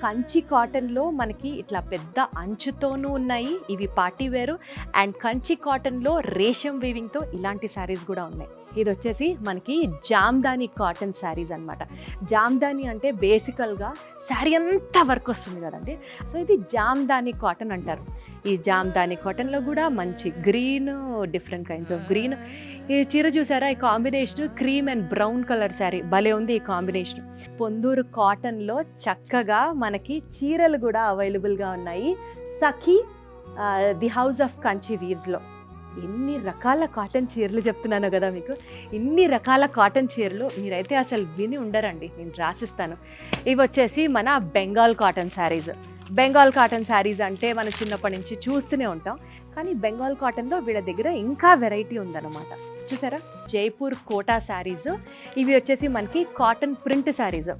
కంచి కాటన్లో మనకి ఇట్లా పెద్ద అంచుతోనూ ఉన్నాయి, ఇవి పార్టీ వేరు. అండ్ కంచి కాటన్లో రేషం వీవింగ్తో ఇలాంటి శారీస్ కూడా ఉన్నాయి. ఇది వచ్చేసి మనకి జామ్దాని కాటన్ శారీస్ అనమాట. జామ్దాని అంటే బేసికల్గా శారీ అంతా వర్క్ వస్తుంది కదండి, సో ఇది జామ్దాని కాటన్ అంటారు. ఈ జామ్దాని కాటన్లో కూడా మంచి green, different kinds of green. ఈ చీర చూసారా, ఈ combination cream and brown colour sari భలే ఉంది ఈ కాంబినేషన్. పొందూరు కాటన్లో చక్కగా మనకి చీరలు కూడా అవైలబుల్గా ఉన్నాయి. సఖీ ది హౌస్ ఆఫ్ కంచి వీవ్స్లో ఎన్ని రకాల కాటన్ చీరలు చెప్తున్నాను కదా మీకు. ఇన్ని రకాల కాటన్ చీరలు మీరైతే అసలు విని ఉండరండి, నేను రాసిస్తాను. ఇవి వచ్చేసి మన బెంగాల్ కాటన్ శారీస్. బెంగాల్ కాటన్ శారీస్ అంటే మనం చిన్నప్పటి నుంచి చూస్తూనే ఉంటాం, కానీ బెంగాల్ కాటన్లో వీళ్ళ దగ్గర ఇంకా వెరైటీ ఉందన్నమాట. చూసారా, జైపూర్ కోటా శారీస్. ఇవి వచ్చేసి మనకి కాటన్ ప్రింట్ శారీస్.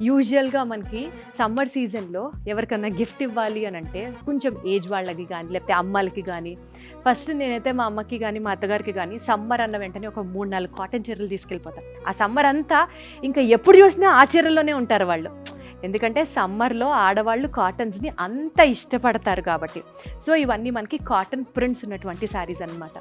యూజువల్గా మనకి సమ్మర్ సీజన్లో ఎవరికన్నా గిఫ్ట్ ఇవ్వాలి అని అంటే కొంచెం ఏజ్ వాళ్ళకి కానీ లేకపోతే అమ్మాలకి కానీ, ఫస్ట్ నేనైతే మా అమ్మకి కానీ మా అత్తగారికి కానీ సమ్మర్ అన్న వెంటనే ఒక 3-4 కాటన్ చీరలు తీసుకెళ్ళిపోతాను. ఆ సమ్మర్ అంతా ఇంకా ఎప్పుడు చూసినా ఆ చీరల్లోనే ఉంటారు వాళ్ళు, ఎందుకంటే సమ్మర్లో ఆడవాళ్ళు కాటన్స్ని అంత ఇష్టపడతారు కాబట్టి. సో ఇవన్నీ మనకి కాటన్ ప్రింట్స్ ఉన్నటువంటి శారీస్ అన్నమాట.